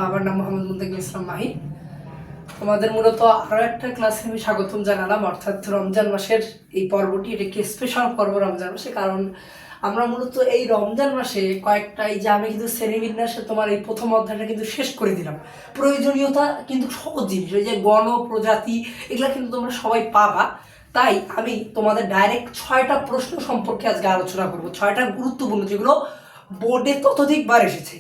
আমার নাম মোহাম্মদ মুন্তাকিম ইসলাম মাহি। তোমাদের মূলত আরও একটা ক্লাসে আমি স্বাগতম জানালাম, অর্থাৎ রমজান মাসের এই পর্বটি, এটা কি স্পেশাল পর্ব রমজান মাসে। কারণ আমরা মূলত এই রমজান মাসে কয়েকটা, এই যে আমি কিন্তু শ্রেণীবিন্যাসে তোমার এই প্রথম অধ্যায়টা কিন্তু শেষ করে দিলাম। প্রয়োজনীয়তা কিন্তু সহজ জিনিস, ওই যে গণ প্রজাতি এগুলো কিন্তু তোমরা সবাই পাবা। তাই আমি তোমাদের ডাইরেক্ট 6টা প্রশ্ন সম্পর্কে আজকে আলোচনা করবো, 6টা গুরুত্বপূর্ণ, যেগুলো বোর্ডে ততোধিকবার এসেছে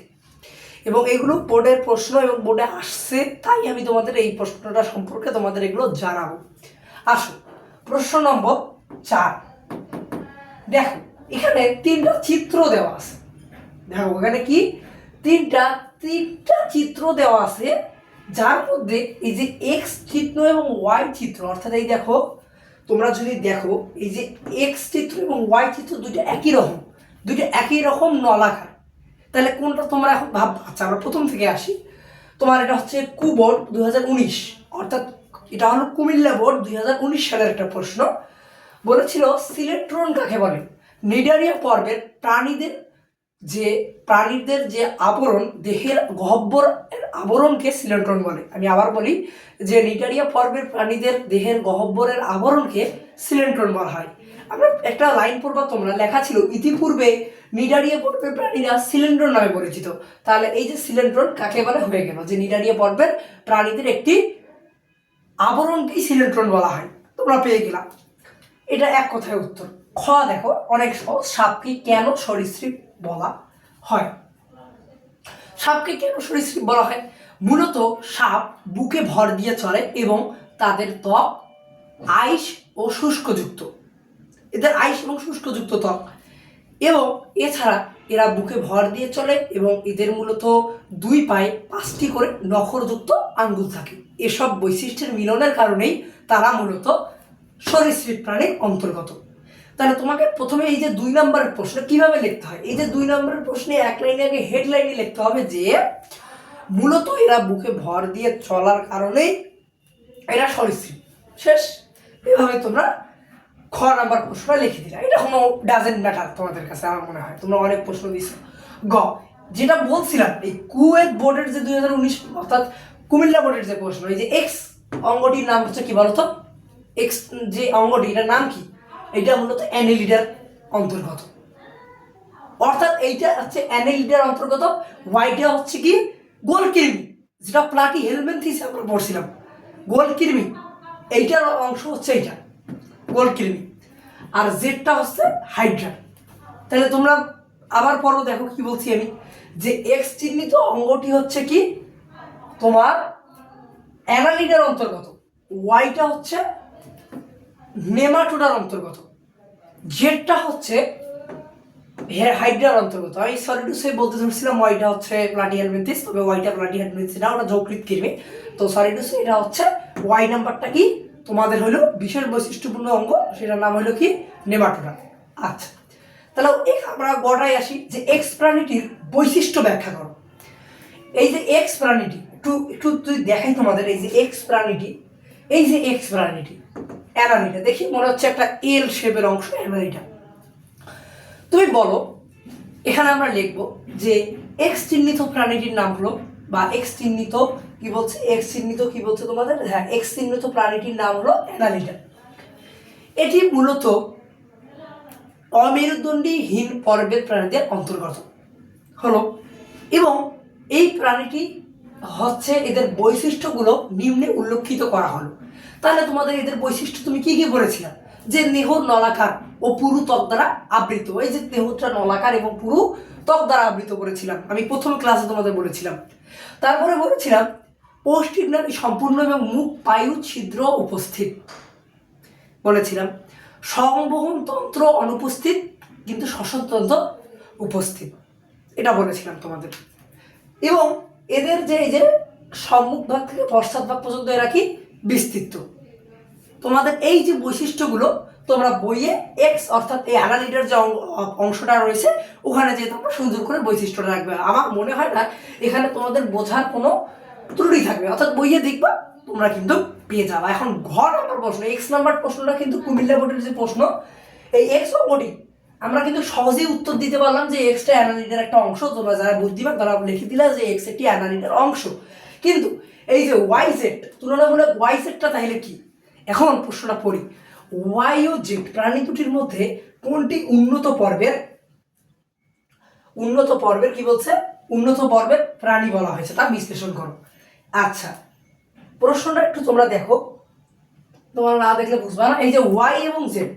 এবং এগুলো বোর্ডের প্রশ্ন এবং বোর্ডে আসছে, তাই আমি তোমাদের এই প্রশ্নটা সম্পর্কে তোমাদের এগুলো জানাবো। আসো, প্রশ্ন নম্বর 4। দেখো এখানে 3টা চিত্র দেওয়া আছে। দেখো এখানে কি তিনটা চিত্র দেওয়া আছে, যার মধ্যে এই যে এক্স চিত্র এবং ওয়াই চিত্র, অর্থাৎ এই দেখো তোমরা যদি দেখো এই যে এক্স চিত্র এবং ওয়াই চিত্র দুইটা একই রকম নলাকার। তাহলে কোনটা তোমরা এখন ভাববা? আচ্ছা, আমরা প্রথম থেকে আসি। তোমার এটা হচ্ছে কুবোর্ড 2019, অর্থাৎ এটা হলো কুমিল্লা বোর্ড 2019 সালের একটা প্রশ্ন। বলেছিল সিলেট্রন কাকে বলে? নিডারিয়া পর্বের প্রাণীদের যে আবরণ, দেহের গহ্বর আবরণকে সিলেট্রন বলে। আমি আবার বলি যে নিডারিয়া পর্বের প্রাণীদের দেহের গহ্বরের আবরণকে সিলেট্রন বলা হয়। আমরা একটা লাইন পড়বা, তোমরা লেখা ছিল ইতিপূর্বে নিডারিয়া পর্বের প্রাণীরা সিলেন্ড্রন নামে পরিচিত। তাহলে এই যে সিলেন্ড্রন কাকে বলে হয়ে গেল যে নিডারিয়া পর্বের প্রাণীদের একটি আবরণকেই সিলেন্ড্রন বলা হয়। তোমরা পেয়ে গেলাম, এটা এক কথায় উত্তর। খ দেখো, অনেক সহজ। সাপকে কেন সরীসৃপ বলা হয়? সাপকে কেন সরীসৃপ বলা হয়? মূলত সাপ বুকে ভর দিয়ে চলে এবং তাদের ত্বক আইস ও শুষ্কযুক্ত। এদের আইস এবং শুষ্কযুক্ত ত্বক, এবং এছাড়া এরা বুকে ভর দিয়ে চলে এবং এদের মূলত 2 পায়ে 5টি করে নখরযুক্ত আঙ্গুল থাকে। এসব বৈশিষ্ট্যের মিলনের কারণেই তারা মূলত সরীসৃপ প্রাণীর অন্তর্গত। তাহলে তোমাকে প্রথমে এই যে 2 নম্বরের প্রশ্ন কিভাবে লিখতে হয়, এই যে 2 নম্বরের প্রশ্নে এক লাইনে আগে হেডলাইনে লিখতে হবে যে মূলত এরা বুকে ভর দিয়ে চলার কারণেই এরা সরীসৃপ। শেষ। এভাবে তোমরা খ নাম্বার প্রশ্নটা লিখে দিলা। এটা কোনো ডাজেন্ট ম্যাটার তোমাদের কাছে, আমার মনে হয় তোমরা অনেক প্রশ্ন দিচ্ছ। গ, যেটা বলছিলাম এই কুয়েত বোর্ডের যে 2019 অর্থাৎ কুমিল্লা বোর্ডের যে প্রশ্ন, এই যে এক্স অঙ্গটির নাম হচ্ছে কি বলতো? এক্স যে অঙ্গটি, এটার নাম কি? এটা মূলত অ্যানেলিডার অন্তর্গত, অর্থাৎ এইটা হচ্ছে অ্যানেলিডার অন্তর্গত। ওয়াইটা হচ্ছে কি? গোলকৃমি, যেটা প্লাটি হেলমেন্থিসে আমরা পড়ছিলাম, গোলকৃমি। এইটার অংশ হচ্ছে এইটা গোলকৃমি, আর জেডটা হচ্ছে হাইড্রা। তাহলে তোমরা আবার পড়ো, দেখো কি বলছি আমি, যে এক্স চিহ্নিত অঙ্গটি হচ্ছে কি তোমার অ্যানালিডার অন্তর্গত, ওয়াইটা হচ্ছে নেমাটোডার অন্তর্গত, জেডটা হচ্ছে হাইড্রার অন্তর্গত। আমি সরি টু সে বলতে ধরছিলাম ওয়াইটা হচ্ছে প্লাটিহেলমিনথিস, তবে ওয়াইটা প্লাটিহেলমিনথিস না, ওটা যকৃৎ কৃমি। তো সরি টু সে, এটা হচ্ছে ওয়াই নাম্বারটা কি তোমাদের হলো বিশেষ বৈশিষ্ট্যপূর্ণ অঙ্গ, সেটার নাম হলো কি নেমাটোডা। আচ্ছা, তাহলে আমরা গড়ায় আসি যে এক্স প্রাণীটির বৈশিষ্ট্য ব্যাখ্যা করো। এই যে এক্স প্রাণীটি একটু যদি দেখাই তোমাদের, এই যে এক্স প্রাণীটি, এই যে এক্স প্রাণীটি অ্যানালিটা, দেখি মনে হচ্ছে একটা এল শেপের অংশ অ্যানালিটা। তুমি বলো, এখানে আমরা লিখবো যে এক্স চিহ্নিত প্রাণীটির নাম হলো, বা এক্স চিহ্নিত কি বলছে, এক্স চিহ্নিত কি বলছে তোমাদের? হ্যাঁ, এক্স চিহ্নিত প্রাণীটির নাম হলো অ্যানালিটা। এটি মূলত অমেরুদণ্ডীহীন পর্বের প্রাণীদের অন্তর্গত হলো, এবং এই প্রাণীটি হচ্ছে এদের বৈশিষ্ট্যগুলো নিম্নে উল্লেখিত করা হলো। তাহলে তোমাদের এদের বৈশিষ্ট্য তুমি কি কি বলেছিলাম? যে দেহ নলাকার ও পুরু ত্বক দ্বারা আবৃত। এই যে দেহটা নলাকার এবং পুরু ত্বক দ্বারা আবৃত করেছিলাম, আমি প্রথম ক্লাসে তোমাদের বলেছিলাম। তারপরে বলেছিলাম পৌষ্টিক নালী সম্পূর্ণ এবং মুখ পায়ু ছিদ্র উপস্থিত বলেছিলাম। সংবহন তন্ত্র অনুপস্থিত কিন্তু শ্বসনতন্ত্র উপস্থিত, এটা বলেছিলাম তোমাদের। এবং এদের যে এই যে সম্মুখ ভাগ থেকে পশ্চাৎ ভাগ পর্যন্ত এরা কি বিস্তৃত। তোমাদের এই যে বৈশিষ্ট্যগুলো তোমরা বইয়ে এক্স অর্থাৎ এই অ্যানালিডার যে অংশটা রয়েছে ওখানে যে তোমরা সুন্দর করে বৈশিষ্ট্যটা রাখবে। আমার মনে হয় না এখানে তোমাদের বোঝার কোনো ত্রুটি থাকবে, অর্থাৎ বইয়ে দেখবা তোমরা কিন্তু পেয়ে যাবা। এখন ঘ নাম্বার প্রশ্ন, এক্স নাম্বার প্রশ্নটা কিন্তু কুমিল্লা বোর্ডের যে প্রশ্ন, এই এক্স অঙ্গটি আমরা কিন্তু সহজেই উত্তর দিতে পারলাম যে এক্সটা অ্যানালিডের একটা অংশ। তোমরা যারা বুদ্ধিমান তারা লিখে দিলা যে এক্স একটি অ্যানালিডের অংশ। কিন্তু এই যে ওয়াই জেড, তুলনামূলক ওয়াই জেডটা তাহলে কি? এখন প্রশ্নটা পড়ি। ওয়াই ও জেড প্রাণী দুটির মধ্যে কোনটি উন্নত পর্বের কি বলছে? উন্নত পর্বের প্রাণী বলা হয়েছে, তা বিশ্লেষণ করো। আচ্ছা, প্রশ্নটা একটু তোমরা দেখো, তোমরা না দেখলে বুঝবা না। এই যে ওয়াই এবং জেড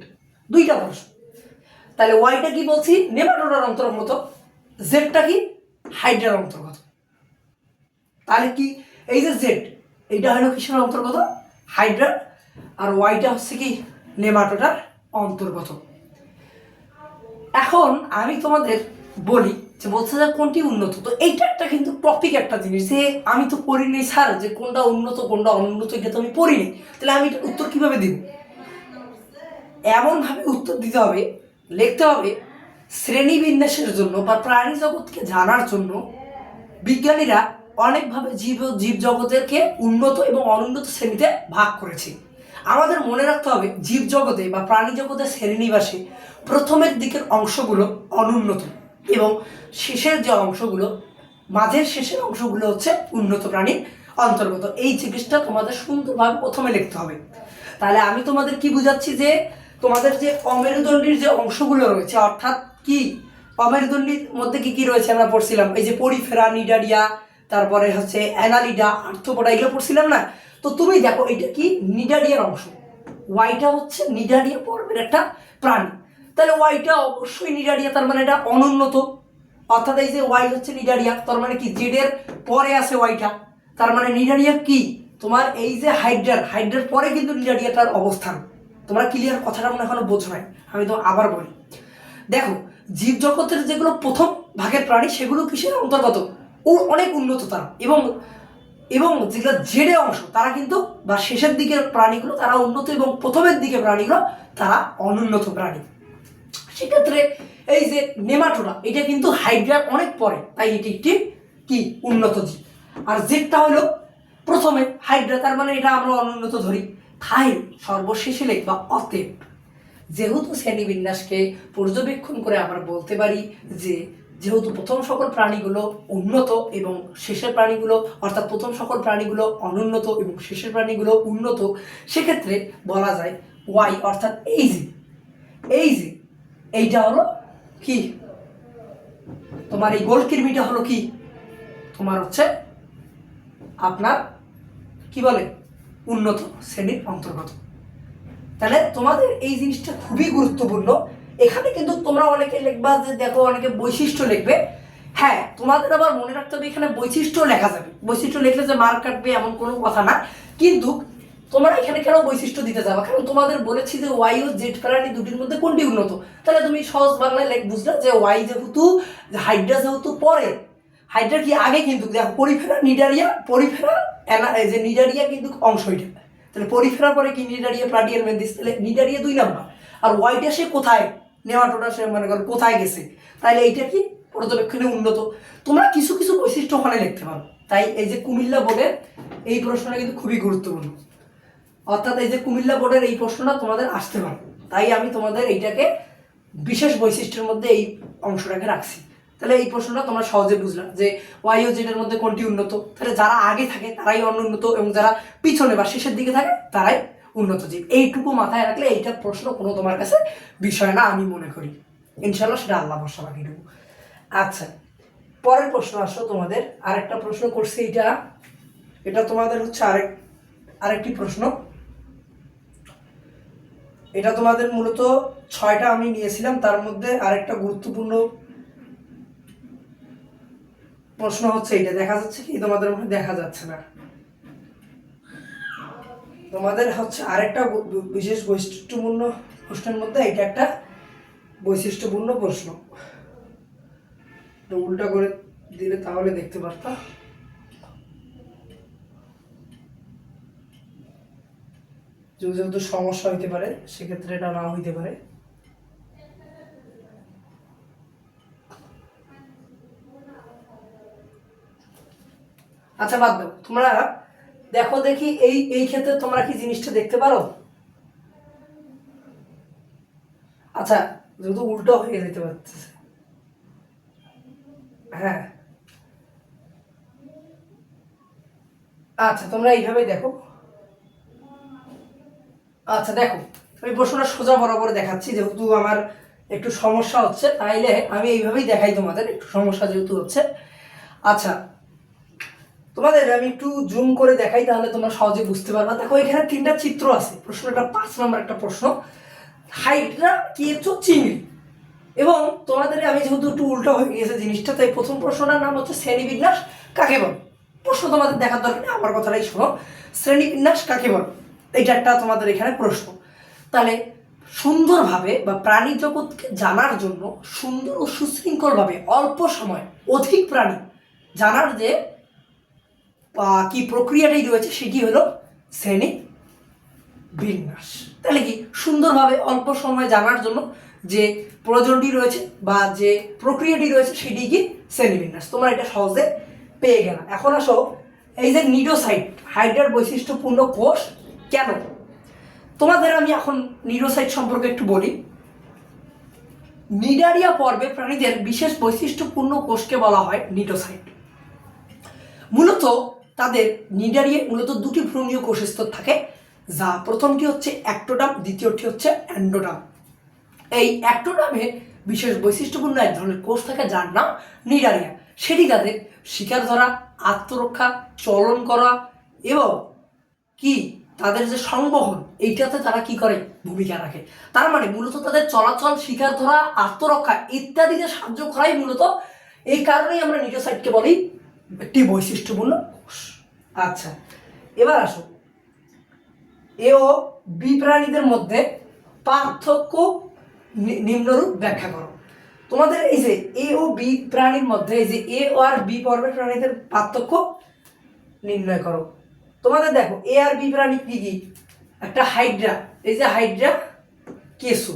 দুইটা প্রশ্ন, তাহলে ওয়াইটা কি বলছি? নেমাটোডার অন্তর্গত। জেডটা কি? হাইড্রার অন্তর্গত। তাহলে কি এই যে জেড, এইটা হলো কিসের অন্তর্গত? হাইড্রার। আর ওয়াইটা হচ্ছে কি? নেমাটোডার অন্তর্গত। এখন আমি তোমাদের বলি যে বলছে যে কোনটি উন্নত। তো এইটা একটা কিন্তু টপিক একটা জিনিস, যে আমি তো পড়িনি স্যার যে কোনটা উন্নত কোনটা অনুন্নত, এটা তো আমি পড়িনি, তাহলে আমি এটার উত্তর কিভাবে দিব? এমনভাবে উত্তর দিতে হবে, লিখতে হবে শ্রেণীবিন্যাসের জন্য বা প্রাণী জগৎকে জানার জন্য বিজ্ঞানীরা অনেকভাবে জীবজগতেরকে উন্নত এবং অনুন্নত শ্রেণীতে ভাগ করেছে। আমাদের মনে রাখতে হবে জীবজগতে বা প্রাণী জগতের শ্রেণীনিবাসে প্রথমের দিকের অংশগুলো অনুন্নত এবং শেষের যে অংশগুলো, মাঝের শেষের অংশগুলো হচ্ছে উন্নত প্রাণীর অন্তর্গত। এই জিনিসটা তোমাদের সুন্দরভাবে প্রথমে লিখতে হবে। তাহলে আমি তোমাদের কি বুঝাচ্ছি যে তোমাদের যে অমেরুদণ্ডীর যে অংশগুলো রয়েছে, অর্থাৎ কি অমেরুদণ্ডীর মধ্যে কি কি রয়েছে আমরা পড়ছিলাম, এই যে পরিফেরা, নিডারিয়া, তারপরে হচ্ছে অ্যানালিডা, আর্থ্রোপোডা, এগুলো পড়ছিলাম না? তো তুমি দেখো এটা কি নিডারিয়ার অংশ, ওয়াইটা হচ্ছে নিডারিয়া পর্বের একটা প্রাণী। তাহলে ওয়াইটা অবশ্যই নিডারিয়া, তার মানে এটা অনুন্নত। অর্থাৎ এই যে ওয়াই হচ্ছে নিডারিয়া, তার মানে কি জেডের পরে আছে ওয়াইটা, তার মানে নিডারিয়া কি তোমার এই যে হাইড্রার পরে কিন্তু নিডারিয়াটার অবস্থান। তোমরা ক্লিয়ার? কথাটা মনে এখনো বোঝো নাই, আমি তো আবার বলি। দেখো জীবজগতের যেগুলো প্রথম ভাগের প্রাণী সেগুলো কিসের অন্তর্গত? ও অনেক উন্নত তারা, এবং যেগুলো জেডে অংশ তারা কিন্তু, বা শেষের দিকের প্রাণীগুলো তারা উন্নত, এবং প্রথমের দিকে প্রাণীগুলো তারা অনুন্নত প্রাণী। সেক্ষেত্রে এই যে নেমাটোডা, এটা কিন্তু হাইড্রার অনেক পরে, তাই এটি একটি কি উন্নত জীব। আর জেডটা হলো প্রথমে হাইড্রা, তার মানে এটা আমরা অনুন্নত ধরি। তাই সর্বশেষে লিখবা অতএব। যেহেতু শ্রেণীবিন্যাসকে পর্যবেক্ষণ করে আমরা বলতে পারি যে যেহেতু প্রথম সকল প্রাণীগুলো উন্নত এবং শেষের প্রাণীগুলো, অর্থাৎ প্রথম সকল প্রাণীগুলো অনুন্নত এবং শেষের প্রাণীগুলো উন্নত, সেক্ষেত্রে বলা যায় ওয়াই অর্থাৎ এইটা হলো কি তোমার এই গোলকৃমিটা হলো কি তোমার হচ্ছে আপনার কি বলে উন্নত শ্রেণীর অন্তর্গত। তাহলে তোমাদের এই জিনিসটা খুবই গুরুত্বপূর্ণ। এখানে কিন্তু তোমরা অনেকে লিখবা যে দেখো অনেকে বৈশিষ্ট্য লিখবে। হ্যাঁ, তোমাদের আবার মনে রাখতে হবে এখানে বৈশিষ্ট্য লেখা যাবে, বৈশিষ্ট্য লিখলে যে মার্ক কাটবে এমন কোনো কথা না। কিন্তু তোমরা এখানে কেন বৈশিষ্ট্য দিতে যাবে? কারণ তোমাদের বলেছি যে ওয়াই ও জেড প্রাণী দুটির মধ্যে কোনটি উন্নত। তাহলে তুমি সহজ বাংলায় বুঝলে যে ওয়াই যেহেতু হাইড্রা যেহেতু পরে, হাইড্রা কি আগে, কিন্তু দেখো পরিফেরা নিডারিয়া, যে নিডারিয়া কিন্তু অংশ এটা। তাহলে পরিফেরার পরে কি নিডারিয়া, প্লাটিয়াল মেন্দিস, তাহলে নিডারিয়া 2 নাম্বার। আর ওয়াইটা সে কোথায়, নেমাটোডা সে মনে করো কোথায় গেছে, তাহলে এইটা কি পর্যবেক্ষণে উন্নত। তোমরা কিছু কিছু বৈশিষ্ট্য ওখানে লিখতে পারো। তাই এই যে কুমিল্লা বোর্ডের এই প্রশ্নটা কিন্তু খুবই গুরুত্বপূর্ণ, অর্থাৎ এই যে কুমিল্লা বোর্ডের এই প্রশ্নটা তোমাদের আসতে পারে। তাই আমি তোমাদের এইটাকে বিশেষ বৈশিষ্ট্যের মধ্যে এই অংশটাকে রাখছি। তাহলে এই প্রশ্নটা তোমরা সহজে বুঝলাম যে ওয়াই ও জেড এর মধ্যে কোনটি উন্নত। তাহলে যারা আগে থাকে তারাই অনুন্নত, এবং যারা পিছনে বা শেষের দিকে থাকে তারাই উন্নত জীব। এইটুকু মাথায় রাখলে এইটা প্রশ্ন কোনো তোমার কাছে বিষয় না আমি মনে করি। ইনশাল্লাহ সেটা আল্লাহ ভরসা বাকিটুকু। আচ্ছা, পরের প্রশ্ন আসো তোমাদের। আরেকটা প্রশ্ন করছি, এটা তোমাদের হচ্ছে আরেকটি প্রশ্ন। এটা তোমাদের মূলত 6টা আমি নিয়েছিলাম, তার মধ্যে আরেকটা গুরুত্বপূর্ণ প্রশ্ন হচ্ছে এটা। দেখা যাচ্ছে কি তোমাদের মধ্যে? দেখা যাচ্ছে না। তোমাদের হচ্ছে আরেকটা বিশেষ বৈশিষ্ট্যপূর্ণ প্রশ্নের মধ্যে এটা একটা বৈশিষ্ট্যপূর্ণ প্রশ্ন। উল্টা করে দিলে তাহলে দেখতে পারতাম। যেহেতু সমস্যা হইতে পারে সেক্ষেত্রে এটা না হইতে পারে। আচ্ছা বাদ দাও, তোমরা দেখো দেখি এই ক্ষেত্রে তোমরা কি জিনিসটা দেখতে পারো? আচ্ছা যেহেতু উল্টো হয়ে যেতে পারছে। হ্যাঁ, আচ্ছা তোমরা এইভাবে দেখো। আচ্ছা দেখো, আমি প্রশ্নটা সোজা বরাবর দেখাচ্ছি, যেহেতু আমার একটু সমস্যা হচ্ছে, তাইলে আমি এইভাবেই দেখাই তোমাদের, একটু সমস্যা যেহেতু হচ্ছে। আচ্ছা, তোমাদের আমি একটু জুম করে দেখাই, তাহলে তোমরা সহজে বুঝতে পারবা। দেখো এখানে 3টা চিত্র আছে, প্রশ্নটা 5 নম্বর একটা প্রশ্ন, হাইড্রা, কেঁচো, চিংড়ি। এবং তোমাদের আমি যেহেতু একটু উল্টো হয়ে গিয়েছে জিনিসটা, তাই প্রথম প্রশ্নটার নাম হচ্ছে শ্রেণীবিন্যাস কাকে বলে। প্রশ্ন তোমাদের দেখার দরকার নেই, আমার কথাটাই শোনো। শ্রেণীবিন্যাস কাকে বলে, এইটা একটা তোমাদের এখানে প্রশ্ন। তাহলে সুন্দরভাবে বা প্রাণী জগৎকে জানার জন্য সুন্দর ও সুশৃঙ্খলভাবে অল্প সময় অধিক প্রাণী জানার যে কি প্রক্রিয়াটাই রয়েছে, সেটি হলো শ্রেণী বিন্যাস। তাহলে কি সুন্দরভাবে অল্প সময় জানার জন্য যে প্রয়োজনটি রয়েছে বা যে প্রক্রিয়াটি রয়েছে, সেটি কি শ্রেণীবিন্যাস। তোমরা এটা সহজে পেয়ে গেল। এখন আসো, এই যে নিডোসাইট, হাইড্রার বৈশিষ্ট্যপূর্ণ কোষ কেন, তোমাদের আমি এখন নিডোসাইট সম্পর্কে একটু বলি। নিডারিয়া পর্বে প্রাণীদের বিশেষ বৈশিষ্ট্যপূর্ণ কোষকে বলা হয় নিডোসাইট। মূলত তাদের নিডারিয়া মূলত 2টি ভ্রূণীয় কোষস্তর থাকে, যা প্রথমটি হচ্ছে অ্যাক্টোডাম, দ্বিতীয়টি হচ্ছে অ্যান্ডোডাম। এই অ্যাক্টোডামে বিশেষ বৈশিষ্ট্যপূর্ণ এক ধরনের কোষ থাকে যার নাম নিডারিয়া। সেটি তাদের শিকার ধরা, আত্মরক্ষা, চলন করা এবং কি তাদের যে সংবহন, এইটাতে তারা কি করে ভূমিকা রাখে। তার মানে মূলত তাদের চলাচল, শিকার ধরা, আত্মরক্ষা ইত্যাদিতে সাহায্য করাই মূলত, এই কারণেই আমরা নিডোসাইটকে বলি একটি বৈশিষ্ট্যপূর্ণ কোষ। আচ্ছা, এবার আসো, এ ও বি প্রাণীদের মধ্যে পার্থক্য নিম্নরূপ ব্যাখ্যা করো। তোমাদের এই যে এ ও বি প্রাণীর মধ্যে, এই যে এ ও আর বি পর্বের প্রাণীদের পার্থক্য নির্ণয় করো। তোমাদের দেখো এ আর বি প্রাণী কি কি, একটা হাইড্রা, এই যে হাইড্রা, কেঁচো,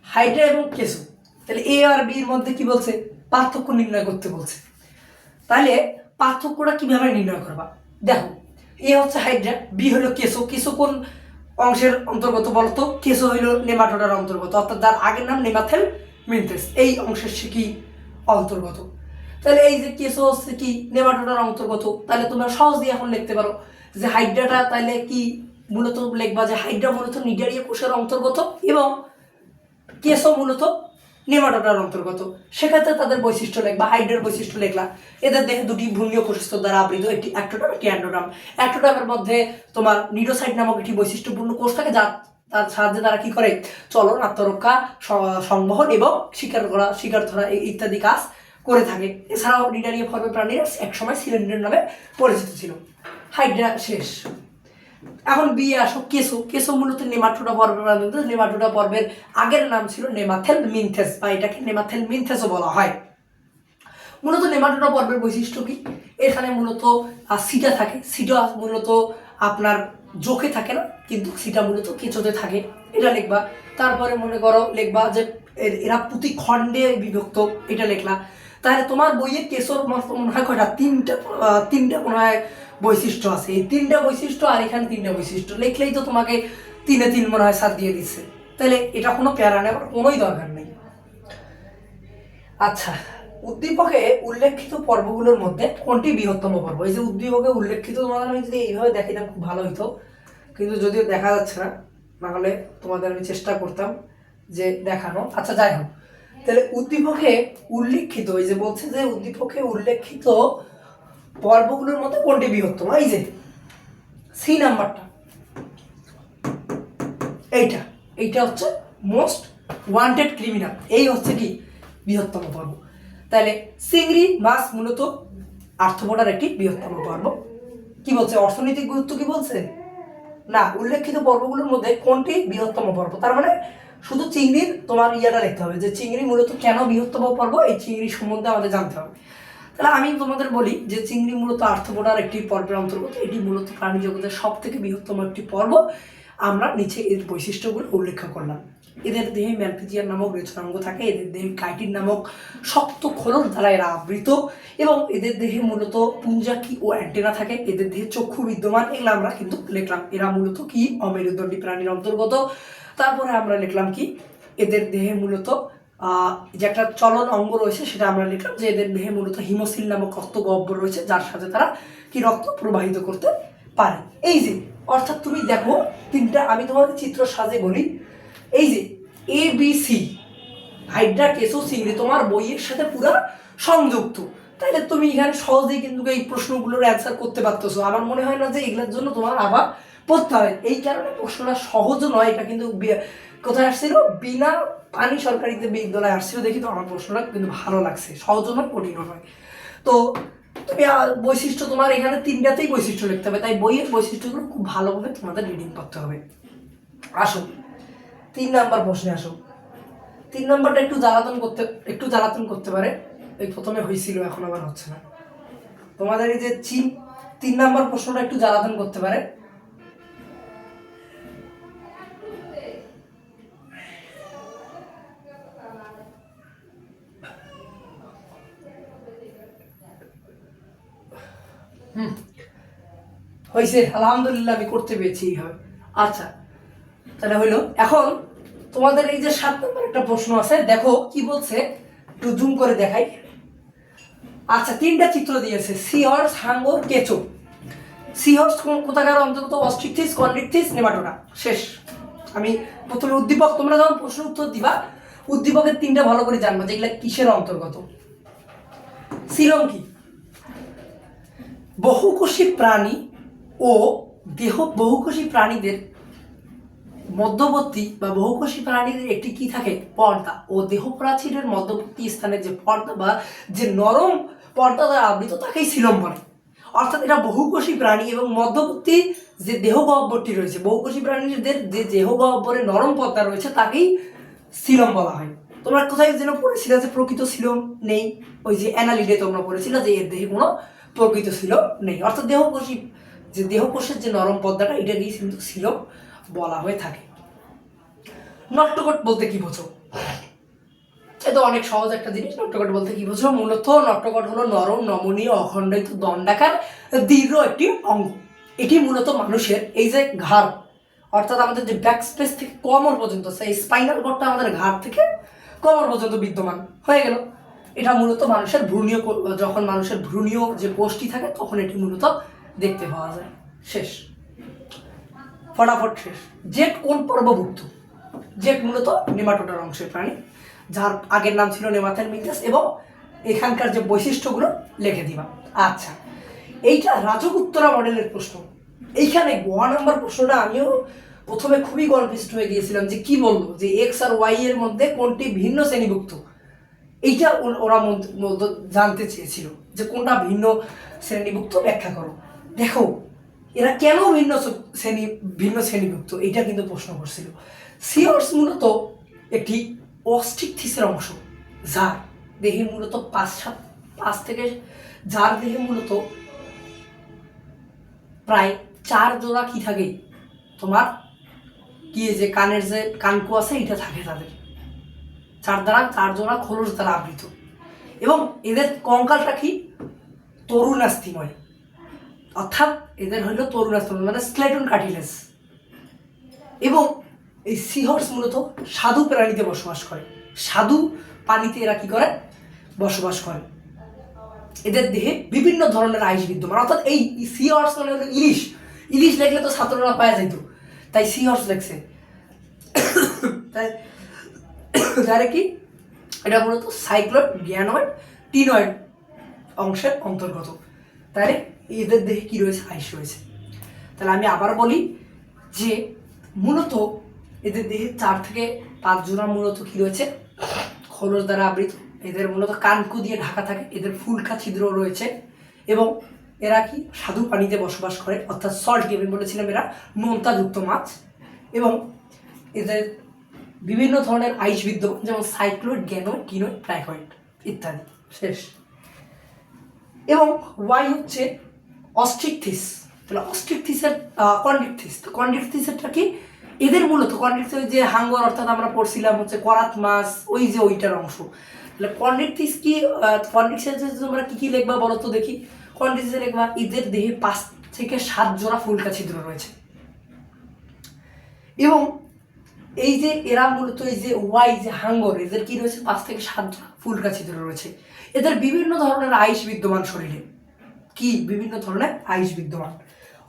হাইড্রা এবং কেঁচো। তাহলে এ আর বির মধ্যে কি বলছে, পার্থক্য নির্ণয় করতে বলছে। তাহলে পার্থক্যটা কিভাবে নির্ণয় করবা, দেখো এ হচ্ছে হাইড্রা, বি হলো কেঁচো। কেঁচো কোন অংশের অন্তর্গত বলতো, কেঁচো হইল নেমাটোডার অন্তর্গত, অর্থাৎ যার আগের নাম নেমাথেল মিনথেস, এই অংশের সে কি অন্তর্গত। তাহলে এই যে কেঁচো হচ্ছে কি নেমাটোডার অন্তর্গত। তাহলে তোমরা সহজ দিয়ে এখন লিখতে পারো যে হাইড্রাটা তাহলে কি মূলত লিখবা যে হাইড্রা মূলত নিডারিয়া কোষের অন্তর্গত এবং কেঁচো মূলত নেমাটোডার অন্তর্গত। সেক্ষেত্রে তাদের বৈশিষ্ট্য লিখবা, হাইড্রার বৈশিষ্ট্য লিখলা, এদের দেহে 2টি ভ্রূণীয় কোষস্তর দ্বারা আবৃত, একটি অ্যাক্টোডাম, একটি অ্যান্ডোডাম। অ্যাক্টোডামের মধ্যে তোমার নিডোসাইট নামক একটি বৈশিষ্ট্যপূর্ণ কোষ থাকে, যা তার সাহায্যে তারা কি করে চলন, আত্মরক্ষা, সংবহন এবং শিকার করা, শিকার ধরা ইত্যাদি কাজ করে থাকে। এছাড়াও নিডারিয়া পর্বের প্রাণীরা একসময় সিলিন্ডার নামে পরিচিত ছিল। হাইড্রা শেষ। এখন বি আসো, কেঁচো। কেঁচো মূলত নেমাটোডা পর্বের, নেমাটোডা পর্বের আগের নাম ছিল নেমাথেল মিনথেস, বা এটাকে নেমাথেল মিনথেসও বলা হয়। মূলত নেমাটোডা পর্বের বৈশিষ্ট্য কি, এখানে মূলত সিটা থাকে। সিটা মূলত আপনার জোকে থাকে না, কিন্তু সিটা মূলত কেঁচোতে থাকে, এটা লিখবা। তারপরে মনে করো লিখবা যে এরা প্রতি খণ্ডে বিভক্ত, এটা লিখলা। তাহলে তোমার বইয়ে কেঁচোর মনে হয় কয়টা, তিনটা মনে হয় বৈশিষ্ট্য আছে। এই 3টা বৈশিষ্ট্য আর এখানে 3টা বৈশিষ্ট্য লিখলেই তো তোমাকে 3-এ 3 মনে হয় স্যার দিয়ে দিচ্ছে। তাহলে এটা কোনো প্যারা নেওয়ার কোনোই দরকার নেই। আচ্ছা, উদ্দীপকে উল্লেখিত পর্বগুলোর মধ্যে কোনটি বৃহত্তম পর্ব। এই যে উদ্দীপকে উল্লেখিত, তোমাদের আমি যদি এইভাবে দেখাইতাম খুব ভালো হইতো, কিন্তু যদিও দেখা যাচ্ছে না, নাহলে তোমাদের আমি চেষ্টা করতাম যে দেখানো। আচ্ছা যাই হোক, তাহলে উদ্দীপকে উল্লেখিত, এই যে বলছে যে উদ্দীপকে উল্লেখিত পর্বগুলোর মধ্যে কোনটি বৃহত্তম, এই যে সি নাম্বারটা, এইটা হচ্ছে মোস্ট ওয়ান্টেড ক্রিমিনাল, এই হচ্ছে কি বৃহত্তম পর্ব। তাহলে চিংড়ি মাছ মূলত আর্থ্রোপোডার একটি বৃহত্তম পর্ব। কি বলছে, অর্থনৈতিক গুরুত্ব কি বলছে না, উল্লেখিত পর্বগুলোর মধ্যে কোনটি বৃহত্তম পর্ব। তার মানে শুধু চিংড়ির তোমার ইয়াটা লিখতে হবে যে চিংড়ি মূলত কেন বৃহত্তম পর্ব, এই চিংড়ি সম্বন্ধে আমাদের জানতে হবে। তাহলে আমি তোমাদের বলি যে চিংড়ি মূলত আর্থ্রোপোডার একটি পর্বের অন্তর্গত, এটি মূলত প্রাণী জগতের সব থেকে বৃহত্তম একটি পর্ব। আমরা নিচে এর বৈশিষ্ট্যগুলো উল্লেখ করলাম। এদের দেহে ম্যালপিজিয়ান নামক রেচনাঙ্গ থাকে, এদের দেহে কাইটিন নামক শক্ত খোলস দ্বারা এরা আবৃত, এবং এদের দেহে মূলত পুঞ্জাকি ও অ্যান্টেনা থাকে, এদের দেহে চক্ষু বিদ্যমান, এগুলো আমরা কিন্তু লিখলাম। এরা মূলত কি অমেরুদণ্ডী প্রাণীর অন্তর্গত। তারপরে আমরা লিখলাম কি এদের দেহে মূলত যে একটা চলন অঙ্গ রয়েছে সেটা আমরা লিখলাম যে এদের দেহে মূলত হিমোসিল নামক রক্ত গহ্বর রয়েছে, যার সাথে তারা কি রক্ত প্রবাহিত করতে পারে। এই যে অর্থাৎ তুমি দেখো তিনটা, আমি তোমাদের চিত্র সাজে বলি, এই যে ABC হাইড্রা, কেঁচো, চিংড়ি তোমার বইয়ের সাথে পুরো সংযুক্ত, তাইলে তুমি এখানে সহজেই কিন্তু এই প্রশ্নগুলোর অ্যান্সার করতে পারতেছো। আমার মনে হয় না যে এগুলোর জন্য তোমার আবার পড়তে হবে। এই কারণে প্রশ্নটা সহজও নয়, এটা কিন্তু কোথায় আসছিল, বিনা পানি সরকারিতে বিদ্যালয়ে আসছিল দেখি, তো আমার প্রশ্নটা কিন্তু ভালো লাগছে, সহজও নয় কঠিনও নয়। তো তুমি বৈশিষ্ট্য তোমার এখানে তিনটাতেই বৈশিষ্ট্য লিখতে হবে, তাই বইয়ের বৈশিষ্ট্যগুলো খুব ভালোভাবে তোমাদের রিডিং করতে হবে। আসো 3 নাম্বার প্রশ্নে আসো। 3 নাম্বারটা একটু জ্বালাতন করতে পারে, এই প্রথমে হয়েছিল এখন আবার হচ্ছে না। তোমাদের এই যে 3 নাম্বার প্রশ্নটা একটু জ্বালাতন করতে পারে। হয়েছে, আলহামদুলিল্লাহ আমি করতে পেরেছি এইভাবে। আচ্ছা তাহলে হইলো। এখন তোমাদের এই যে 7 নম্বর একটা প্রশ্ন আছে, দেখো কি বলছে, একটু জুম করে দেখাই। আচ্ছা 3টা চিত্র দিয়েছে, সি হর্স, হাঙ্গর, কেঁচো। সি হর্স কোথাকার অন্তর্গত, অস্ট্রিকথিস, কন্ড্রিকথিস, নেমাটোডা। শেষ। আমি প্রথমে উদ্দীপক, তোমরা যখন প্রশ্ন উত্তর দিবা উদ্দীপকের 3টা ভালো করে জানবা যেগুলা কিসের অন্তর্গত। সিলম কি, বহুকোষী প্রাণী ও বহুকোষী প্রাণীদের মধ্যবর্তী বা বহুকোষী প্রাণীদের একটি কি থাকে, পর্দা, ও দেহ প্রাচীরের মধ্যবর্তী স্থানে যে পর্দা বা যে নরম পর্দা দ্বারা আবৃত তাকেই সিলম বলে। অর্থাৎ এটা বহুকোষী প্রাণী এবং মধ্যবর্তী যে দেহ গহ্বরটি রয়েছে, বহুকোষী প্রাণীদের যে দেহ গহ্বরে নরম পর্দা রয়েছে তাকেই সিলম বলা হয়। তোমরা কোথায় যেন পড়েছিলে যে প্রকৃত সিলম নেই, ওই যে অ্যানালিডে তোমরা পড়েছিলে যে এর দেহে কোনো প্রকৃত সিলম নেই। অর্থাৎ দেহকোষের যে নরম পর্দাটা এটাকেই কিন্তু সিলম বলা হয়ে থাকে। নট্যকট বলতে কি বোঝো? এটা অনেক সহজ একটা জিনিস। নট্যকট বলতে কি বোঝো? মূলত নট্যকট হলো নরম, নমনীয়, অখণ্ডিত, দণ্ডাকার, দীর্ঘ একটি অঙ্গ। এটি মূলত মানুষের এই যে ঘাড়, অর্থাৎ আমাদের যে ব্যাক স্পেস থেকে কোমর পর্যন্ত, সেই স্পাইনাল কর্ডটা আমাদের ঘাড় থেকে কোমর পর্যন্ত বিদ্যমান হয়ে গেল। এটা মূলত মানুষের ভ্রূণীয়, যখন মানুষের ভ্রূণীয় যে কোষটি থাকে তখন এটি মূলত দেখতে পাওয়া যায়। শেষ, ফটাফট শেষ। জেট কোন পর্বভুক্ত? জেট মূলত নেমাটোডার অংশের প্রাণী, যার আগের নাম ছিল নেমাথেনমিথাস, এবং এখানকার যে বৈশিষ্ট্যগুলো লিখে দিবা। আচ্ছা, এইটা রাজগুপ্তরা মডেলের প্রশ্ন। এইখানে 1 নম্বর প্রশ্নটা আমিও প্রথমে খুবই কনফিউজড হয়ে গিয়েছিলাম যে কি বলবো, যে এক্স আর ওয়াই এর মধ্যে কোনটি ভিন্ন শ্রেণীভুক্ত, এইটা ওরা জানতে চেয়েছিল যে কোনটা ভিন্ন শ্রেণীভুক্ত, ব্যাখ্যা করো। দেখো এরা কেন ভিন্ন শ্রেণীভুক্ত, এইটা কিন্তু প্রশ্ন করছিল। সি হর্স মূলত একটি অস্ট্রিকথিসের অংশ, যার দেহে মূলত যার দেহে মূলত প্রায় 4 জোড়া কি থাকে, তোমার কি যে কানের যে কানকু আছে এটা থাকে তাদের, 4 জোড়া খোলস দ্বারা আবৃত। এবং এদের কঙ্কালটা কি, তরুণাস্থিময়, অর্থাৎ এদের হইল তরুণাস্থিময় মানে স্কেলেটন কার্টিলেজ। এবং এই সি হর্স মূলত স্বাদু প্রাণীতে বসবাস করে, স্বাদু পানিতে এরা কি করে, বসবাস করে। এদের দেহে বিভিন্ন ধরনের আইস বিদ্যমান, অর্থাৎ এই সি হর্স মানে হলো ইলিশ লেখলে তো ছাত্ররা পাওয়া যেত, তাই সি হর্স লেখছে। তাই যারা কি এটা মূলত সাইক্লয়েড, গ্যানয়েড, টিনয়েড অংশের অন্তর্গত। তাহলে এদের দেহে কি রয়েছে, আইস রয়েছে। তাহলে আমি আবার বলি যে মূলত এদের দেহে 4 থেকে 5 জোড়া মূলত কি রয়েছে, খোলস দ্বারা আবৃত। এদের মূলত কানকু দিয়ে ঢাকা থাকে, এদের ফুলকা ছিদ্র রয়েছে, এবং এরা কি স্বাদু পানিতে বসবাস করে, অর্থাৎ সল্টি, আমি বলেছিলাম এরা নোনতাযুক্ত মাছ। এবং এদের বিভিন্ন ধরনের আইস বিদ্যমান, যেমন সাইক্লয়েড, গ্যানয়েড, টিনয়েড, ট্রাইকয়েড ইত্যাদি। শেষ। এবং ওয়াই হচ্ছে অস্ট্রিকথিস। তাহলে অস্ট্রিকথিসের কন্ড্রিকথিসেরটা কি, এদের মূলত কন্ড্রিকথিস যে হাঙ্গর, অর্থাৎ আমরা পড়ছিলাম হচ্ছে করাত মাছ, ওই যে ওইটার অংশ। তাহলে কন্ড্রিকথিস কি, কন্ড্রিকথিসের তোমরা কি কি লিখবা বলো তো দেখি। কন্ড্রিকথিসে লিখবা এদের দেহে 5 থেকে 7 জোড়া ফুলকা ছিদ্র রয়েছে। এবং এই যে এরা মূলত এই যে ওয়াই যে হাঙ্গর, এদের কি রয়েছে 5 থেকে 7 ফুলকা ছিদ্র রয়েছে। এদের বিভিন্ন ধরনের আইস বিদ্যমান শরীরে, কি বিভিন্ন ধরনের আইস বিদ্যমান,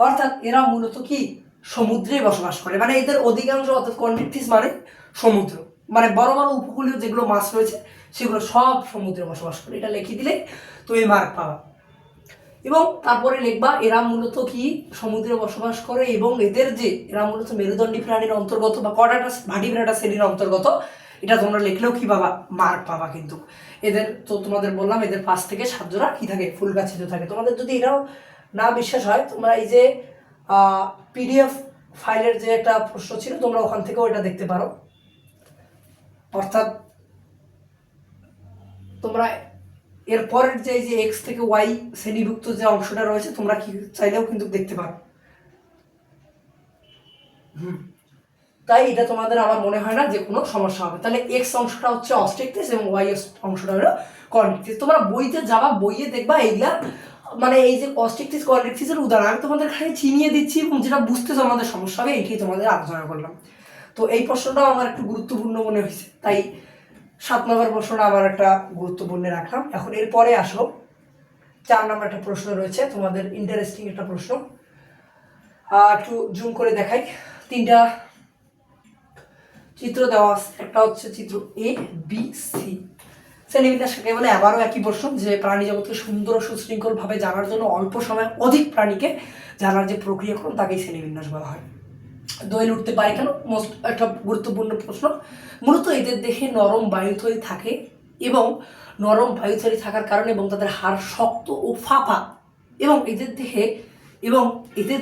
অর্থাৎ এরা মূলত কি সমুদ্রে বসবাস করে। মানে এদের অধিকাংশ অর্থাৎ কন্ট্রিক্টিস মানে সমুদ্র, মানে বড় বড় উপকূলীয় যেগুলো মাছ রয়েছে সেগুলো সব সমুদ্রে বসবাস করে। এটা লিখে দিলে তুমি মার্ক পাবা। এবং তারপরে লিখবা এরা মূলত কি সমুদ্রে বসবাস করে এবং এরা মূলত মেরুদণ্ডী প্রাণীর অন্তর্গত বা কর্ডাটাস ভার্টিব্রেটা শ্রেণীর অন্তর্গত। এটা তোমরা লিখলেও কি পাবা, মার্ক পাবা। কিন্তু এদের তো তোমাদের বললাম এদের 5 থেকে 7 জোড়া কি থাকে, ফুলকা ছিদ্র থাকে। তোমাদের যদি এটাও না বিশ্বাস হয়, তোমরা এই যে পিডিএফ ফাইলের যে একটা প্রশ্ন ছিল, তোমরা ওখান থেকেও এটা দেখতে পারো। অর্থাৎ তোমরা এরপরের যে এক্স থেকে ওয়াই শ্রেণীভুক্ত যে অংশটা রয়েছে তোমরা কি চাইলেও কিন্তু দেখতে পারো। তাই এটা তোমাদের আমার মনে হয় না যে কোনো সমস্যা হবে। তাহলে এক্স অংশটা হচ্ছে অস্ট্রিকটিস এবং ওয়াই অংশটা হলো কন্ট্রিক্টিস। তোমরা বইতে যাবা, বইয়ে দেখবা এইগুলা মানে এই যে অস্ট্রিকটিস কন্ট্রিক্টিসের উদাহরণ আমি তোমাদের খালি চিনিয়ে দিচ্ছি এবং যেটা বুঝতে তোমাদের সমস্যা হবে এইটাই তোমাদের আলোচনা করলাম। তো এই প্রশ্নটাও আমার একটু গুরুত্বপূর্ণ মনে হয়েছে, তাই 7 নম্বর প্রশ্নটা আবার একটা গুরুত্বপূর্ণ রাখলাম। এখন এরপরে আসো 4 নম্বর একটা প্রশ্ন রয়েছে, তোমাদের ইন্টারেস্টিং একটা প্রশ্ন। একটু জুম করে দেখাই। 3টা চিত্র দেওয়া আছে, একটা হচ্ছে চিত্র এ বি সি। শ্রেণীবিন্যাস কাকে বলে? আবারও একই প্রশ্ন, যে প্রাণী জগৎকে সুন্দর ও সুশৃঙ্খল ভাবে জানার জন্য অল্প সময় অধিক প্রাণীকে জানার যে প্রক্রিয়াকরণ তাকেই শ্রেণীবিন্যাস বলা হয়। দোয়েল উঠতে পারে কেন? মোস্ট একটা গুরুত্বপূর্ণ প্রশ্ন। মূলত এদের দেহে নরম বায়ুথলি থাকে এবং নরম বায়ুথলি থাকার কারণে এবং তাদের হাড় শক্ত ও ফাঁপা এবং এদের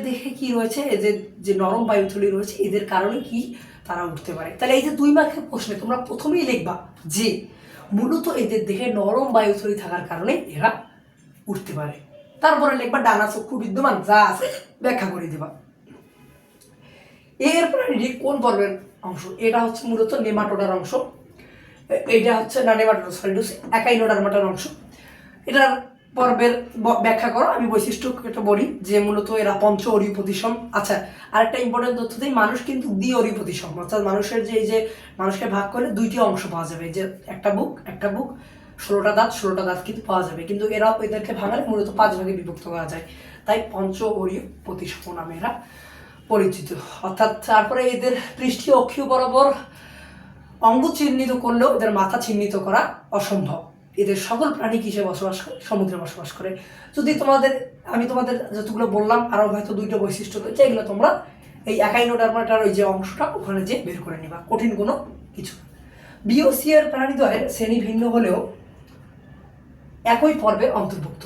দেহে কি রয়েছে, এদের যে নরম বায়ুথলি রয়েছে এদের কারণে কি তারা উঠতে পারে। তাহলে এই যে 2 মার্কের প্রশ্নে তোমরা প্রথমেই লিখবা যে মূলত এদের দেহে নরম বায়ুথলি থাকার কারণে এরা উঠতে পারে। তারপরে লিখবা ডানা চক্ষু বিদ্যমান যা আছে ব্যাখ্যা করে দেবা। এর প্রাণীটি কোন পর্বের অংশ? এটা হচ্ছে মূলত নেমাটোডার অংশ। এটা হচ্ছে না নেমাটোডা, সরি একাইনোডার্মাটার অংশ। এটার পর্বের ব্যাখ্যা করো। আমি বৈশিষ্ট্য এটা বলি যে মূলত এরা পঞ্চ অরীয় প্রতিসম। আচ্ছা, আরেকটা ইম্পর্টেন্ট তথ্য দিই, মানুষ কিন্তু দ্বি-অরীয় প্রতিসম, অর্থাৎ মানুষের যে এই যে মানুষকে ভাগ করলে 2টি অংশ পাওয়া যাবে, যে একটা বুক 16টা দাঁত কিন্তু পাওয়া যাবে, কিন্তু এদেরকে ভাঙালে মূলত 5 ভাগে বিভক্ত করা যায়, তাই পঞ্চ অরীয় প্রতিসম নামে এরা পরিচিত। অর্থাৎ তারপরে এদের পৃষ্ঠীয় অক্ষীয় বরাবর অঙ্গ চিহ্নিত করলেও এদের মাথা চিহ্নিত করা অসম্ভব। এদের সকল প্রাণী কিসে বসবাস করে? সমুদ্রে বসবাস করে। যদি আমি তোমাদের যতগুলো বললাম আরও হয়তো 2টা বৈশিষ্ট্য রয়েছে, এগুলো তোমরা এই একাইনোডার্মাটার ওই যে অংশটা ওখানে যে বের করে নিবা, কঠিন কোনো কিছু। বি ও সি এর প্রাণীদ্বয়ের শ্রেণী ভিন্ন হলেও একই পর্বের অন্তর্ভুক্ত।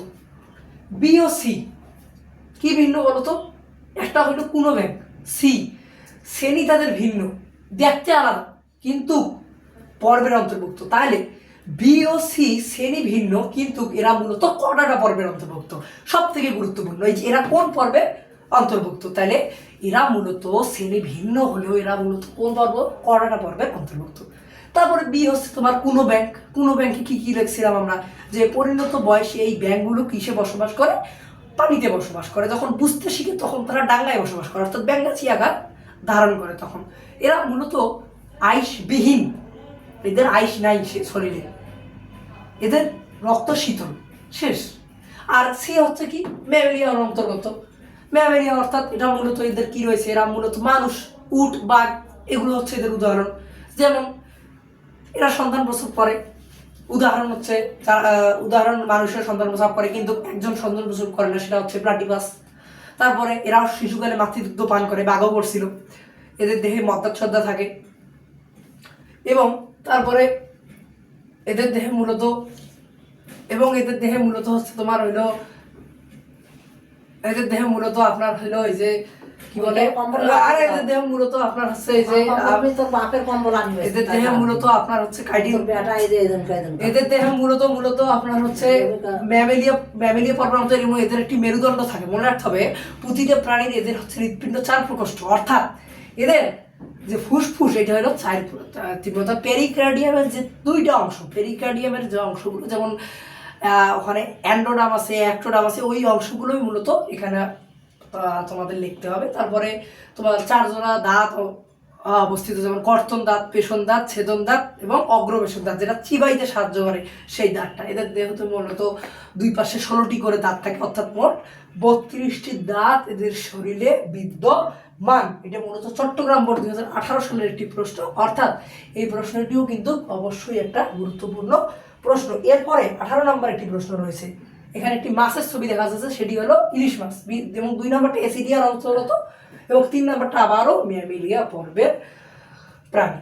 বি ও সি কি ভিন্ন বলতো? একটা হলো কোনো ব্যাংক, সি শ্রেণী তাদের ভিন্ন, দেখতে আলাদা কিন্তু পর্বের অন্তর্ভুক্ত। তাহলে বি ও সি শ্রেণী ভিন্ন কিন্তু এরা মূলত কর্ডাটা পর্বের অন্তর্ভুক্ত। সব থেকে গুরুত্বপূর্ণ এই যে এরা কোন পর্বে অন্তর্ভুক্ত, তাহলে এরা মূলত শ্রেণী ভিন্ন হলেও এরা মূলত কোন পর্ব? কর্ডাটা পর্বের অন্তর্ভুক্ত। তারপরে বি হচ্ছে তোমার কোনো ব্যাংকে কি লিখছিলাম আমরা, যে পরিণত বয়সে এই ব্যাংকগুলো কিসে বসবাস করে? পানিতে বসবাস করে। যখন বুঝতে শিখে তখন তারা ডাঙ্গায় বসবাস করে, অর্থাৎ ব্যাঙ্গাচি আকার ধারণ করে। তখন এরা মূলত আইসবিহীন, এদের আইস নাই শরীরে, এদের রক্ত শীতল, শেষ। আর সি হচ্ছে কি ম্যামেলিয়ার অন্তর্গত। ম্যামেলিয়া অর্থাৎ এটা মূলত এদের কি রয়েছে, এরা মূলত মানুষ, উট, বাঘ এগুলো হচ্ছে এদের উদাহরণ। যেমন এরা সন্তান প্রসব করে, উদাহরণ মানুষের সন্তান প্রসব করে কিন্তু একজন সন্তান প্রসব করে না, সেটা হচ্ছে প্লাটিপাস। তারপরে এরা শিশুকালে মাতৃদুগ্ধ পান করে, বাঘও করছিল। এদের দেহে মদ্যাচ্ছদা থাকে এবং তারপরে এদের দেহে মূলত হচ্ছে তোমার হইলো এদের দেহে মূলত আপনার হইলো এই যে কি বলে, আর এদের দেহে মূলত আপনার হচ্ছে এই যে এদের দেহে মূলত আপনার হচ্ছে এদের দেহে মূলত আপনার হচ্ছে ম্যামেলিয়া পর্বের এবং এদের একটি মেরুদণ্ড থাকে। মনে রাখতে হবে প্রতিটা প্রাণীর এদের হচ্ছে হৃৎপিণ্ড 4 প্রকোষ্ঠ, অর্থাৎ এদের যে ফুসফুস এটা হলো 4 তীব্রতা। পেরিকার্ডিয়ামের যে 2টা অংশ, পেরিকার্ডিয়ামের যে অংশগুলো যেমন ওখানে অ্যান্ডোডাম আছে, অ্যাক্টোডাম আছে, ওই অংশগুলোই মূলত এখানে তোমাদের লিখতে হবে। তারপরে তোমার 4 জোড়া দাঁত অবস্থিত, যেমন কর্তন দাঁত, পেষণ দাঁত, ছেদন দাঁত এবং অগ্রবেশন দাঁত, যেটা চিবাইতে সাহায্য করে সেই দাঁতটা। এদের দেহতে মূলত দুই পাশে 16টি করে দাঁত থাকে, অর্থাৎ মোট 32টি দাঁত এদের শরীরে বিদ্যমান। এটা মূলত চট্টগ্রাম বোর্ড 2018 সালের একটি প্রশ্ন, অর্থাৎ এই প্রশ্নটিও কিন্তু অবশ্যই একটা গুরুত্বপূর্ণ প্রশ্ন। এরপরে 18 নম্বর একটি প্রশ্ন রয়েছে, এখানে একটি মাছের ছবি দেখা যাচ্ছে, সেটি হলো ইলিশ মাছ, এবং 2 নম্বরটা অ্যাসিডিয়ার অন্তর্গত এবং 3 নম্বরটা আবারও ম্যামিলিয়া পর্বের প্রাণী।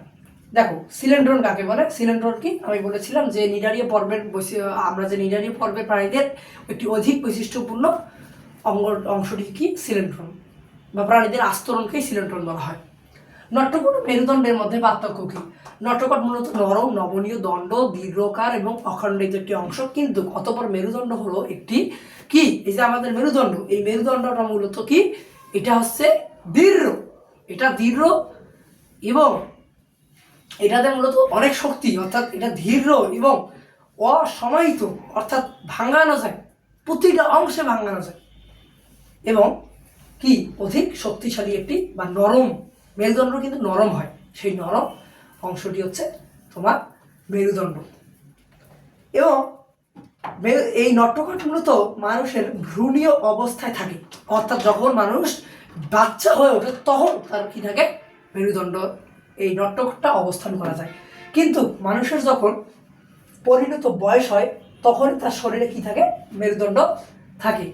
দেখো সিলেন্ড্রন কাকে বলে? সিলেন্ড্রন কি আমি বলেছিলাম যে নিডারিয়া পর্বের আমরা যে নিডারিয়া পর্বের প্রাণীদের একটি অধিক বৈশিষ্ট্যপূর্ণ অংশটি কি? সিলেন্ড্রন, বা প্রাণীদের আস্তরণকেই সিলেন্ড্রন বলা হয়। নট্যকট ও মেরুদণ্ডের মধ্যে পার্থক্য কি? নট্যকট মূলত নরম নবনীয় দণ্ড, দীর্ঘকার এবং অখণ্ডিত একটি অংশ, কিন্তু অতঃপর মেরুদণ্ড হলো একটি কি? এই যে আমাদের মেরুদণ্ড, এই মেরুদণ্ডটা মূলত কি? এটা হচ্ছে দৃঢ়, এটা দৃঢ় এবং এটাতে মূলত অনেক শক্তি, অর্থাৎ এটা দৃঢ় এবং অসমাহিত, অর্থাৎ ভাঙানো যায়, প্রতিটা অংশে ভাঙানো যায় এবং কি অধিক শক্তিশালী একটি বা নরম, মেরুদণ্ড কিন্তু নরম হয়, সেই নরম অংশটি হচ্ছে তোমার মেরুদণ্ড। এবং এই নট্যকট মূলত মানুষের ভ্রূণীয় অবস্থায় থাকে, অর্থাৎ যখন মানুষ বাচ্চা হয়ে ওঠে তখন তার কি থাকে? মেরুদণ্ড, এই নট্যকটটা অবস্থান করা যায়। কিন্তু মানুষের যখন পরিণত বয়স হয় তখন তার শরীরে কি থাকে? মেরুদণ্ড থাকে,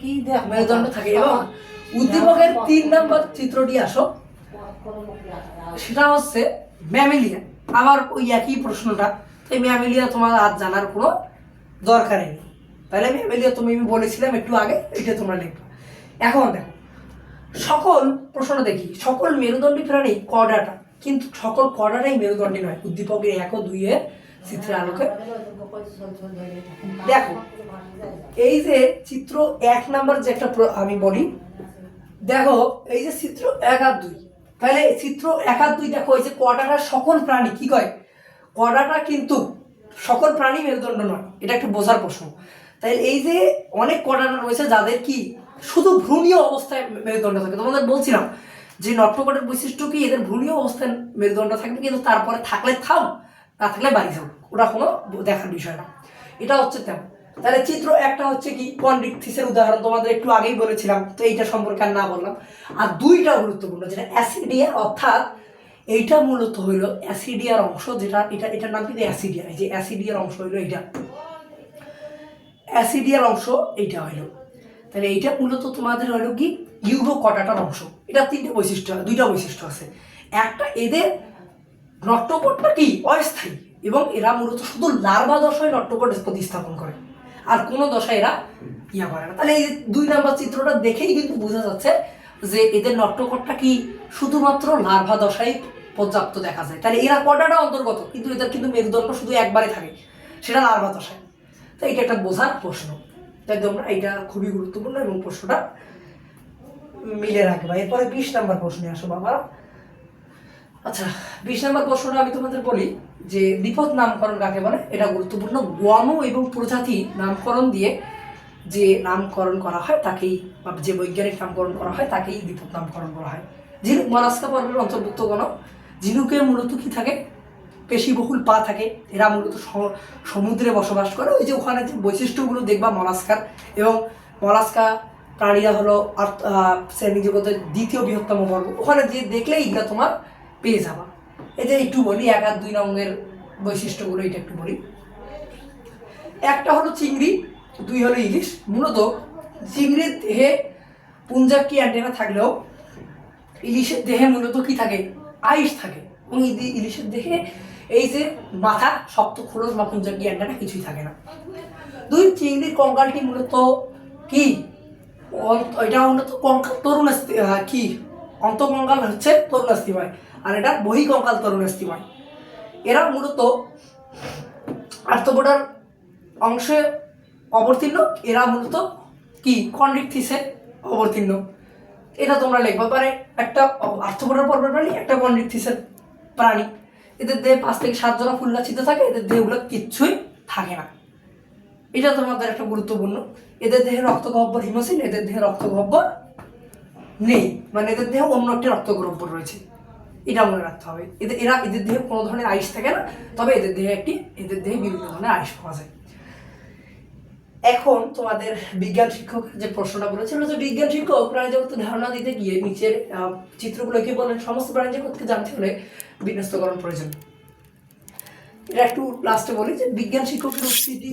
কি মেরুদণ্ড থাকে। এবং উদ্দীপকের 3 নম্বর চিত্রটি আসো, সেটা হচ্ছে ম্যামিলিয়া। আবার ওই একই প্রশ্নটা, এই ম্যামিলিয়া তোমার আজ জানার কোনো দরকারই নেই, তাহলে ম্যামিলিয়া তুমি আমি বলেছিলাম একটু আগে, এটা তোমরা লিখবে। এখন দেখো সকল প্রশ্ন দেখি, সকল মেরুদণ্ডী প্রাণী কর্ডাটা, কিন্তু সকল কর্ডাটাই মেরুদণ্ডী নয়। উদ্দীপকের 1 ও 2 এর চিত্রের আলোকে দেখো, এই যে চিত্র 1 নাম্বার যে একটা আমি বলি, দেখো এই যে চিত্র 1 আর 2, তাহলে চিত্র 1 আর 2 দেখো, এই যে কর্ডাটা সকল প্রাণী কি কয়? কর্ডাটা কিন্তু সকল প্রাণী মেরুদণ্ড নয়, এটা একটু বোঝার প্রশ্ন। তাই এই যে অনেক কর্ডাটা রয়েছে যাদের কি শুধু ভ্রূণীয় অবস্থায় মেরুদণ্ড থাকে। তোমাদের বলছিলাম যে নট্যকটের বৈশিষ্ট্য কি? এদের ভ্রূণীয় অবস্থায় মেরুদণ্ড থাকবে, কিন্তু তারপরে থাকলে থাও, না থাকলে বাড়ি যাও, ওটা কোনো দেখার বিষয় না। এটা হচ্ছে তেমন। তাহলে চিত্র একটা হচ্ছে কি? কন্ড্রিকথিসের উদাহরণ তোমাদের একটু আগেই বলেছিলাম, তো এইটা সম্পর্কে আর না বললাম। আর 2টা গুরুত্বপূর্ণ, যেটা অ্যাসিডিয়া, অর্থাৎ এইটা মূলত হইল অ্যাসিডিয়ার অংশ, যেটা এটার নাম কিন্তু অ্যাসিডিয়া। এই যে অ্যাসিডিয়ার অংশ হইলো এইটা, অ্যাসিডিয়ার অংশ এইটা হইলো। তাহলে এইটা মূলত তোমাদের হলো কি? ইউরোকটাটার অংশ। এটা 2টা বৈশিষ্ট্য আছে। একটা, এদের নট্যকটটা কি? অস্থায়ী, এবং এরা মূলত শুধু লার্ভা দশায় নট্যকট প্রতিস্থাপন করে, আর কোনো দশায় এরা ইয়া করে না। তাহলে এই 2 নম্বর চিত্রটা দেখেই কিন্তু বোঝা যাচ্ছে যে এদের নট্যকটটা কি শুধুমাত্র লার্ভা দশায় পর্যাপ্ত দেখা যায়। তাহলে এরা কটাটা অন্তর্গত, কিন্তু এদের কিন্তু মেরুদণ্ড শুধু একবারে থাকে, সেটা লার্ভা দশায়। তো এটা একটা বোঝার প্রশ্ন, তাই তোমরা এটা খুবই গুরুত্বপূর্ণ এবং প্রশ্নটা মিলে রাখবা। এরপরে 20 নম্বর প্রশ্নে আসো বাবা। আচ্ছা, 20 নম্বর প্রশ্নটা আমি তোমাদের বলি যে বিপদ নামকরণ কাকে বলে? এটা গুরুত্বপূর্ণ। গণ এবং প্রজাতি নামকরণ দিয়ে যে নামকরণ করা হয় তাকেই, বা যে বৈজ্ঞানিক নামকরণ করা হয় তাকেই বিপদ নামকরণ করা হয়। ঝিনুক মলাস্কা পর্বের অন্তর্ভুক্ত গণ। ঝিনুকে মূলত কি থাকে? পেশিবহুল পা থাকে, এরা মূলত সমুদ্রে বসবাস করে। ওই যে ওখানে যে বৈশিষ্ট্যগুলো দেখবা মলাস্কার, এবং মলাস্কা প্রাণীরা হলো শ্রেণীজগতের 2য় বৃহত্তম বর্গ, ওখানে যে দেখলেই এগুলো তোমার পেয়ে যাবা। এই যে একটু বলি 1 আর 2 নম্বরের বৈশিষ্ট্যগুলো, এটা একটু বলি। একটা হলো চিংড়ি, 2 হলো ইলিশ। মূলত চিংড়ির দেহে পুঞ্জাক্ষী অ্যান্টেনা থাকলেও ইলিশের দেহে মূলত কি থাকে? আইস থাকে, এবং ইলিশের দেহে এই যে মাথা, শক্ত খোলস বা পুঞ্জাক্ষী অ্যান্টেনা কিছুই থাকে না। 2, চিংড়ির কঙ্কালটি মূলত কি? এটা মূলত তরুণ কি অন্তঃকঙ্কাল হচ্ছে তরুণাস্থিময়, আর এটা বহিঃকঙ্কাল তরুণাস্থিময়। এরা মূলত আর্থ্রোপোডার অংশে অবতীর্ণ, এরা মূলত কি? কন্ড্রিকথিসে অবতীর্ণ। এটা তোমরা লিখবা পারে, একটা আর্থ্রোপোডার পর্বের প্রাণী, একটা কন্ড্রিকথিসের প্রাণী। এদের দেহে 5 থেকে 7 জোড়া ফুল্লাচিত থাকে, এদের দেহগুলো কিচ্ছুই থাকে না। এটা তোমাদের একটা গুরুত্বপূর্ণ। এদের দেহে রক্তগহ্বর হিমোসিল, এদের দেহে রক্তগহ্বর নেই, মানে এদের দেহে অন্য একটি রক্তগহ্বর রয়েছে। এটা মনে রাখতে হবে। এদের দেহে কোনো ধরনের আইস থাকে না, তবে এদের দেহে বিভিন্ন ধরনের আইস পাওয়া যায়। এখন তোমাদের বিজ্ঞান শিক্ষক যে প্রশ্নটা বলেছিল যে বিজ্ঞান শিক্ষক প্রাণী জগতের ধারণা দিতে গিয়ে নিচের চিত্রগুলো কি বলেন, সমস্ত প্রাণী জগৎকে জানতে হলে বিন্যস্তকরণ প্রয়োজন। এটা একটু লাস্টে বলি যে বিজ্ঞান শিক্ষকের উক্তিটি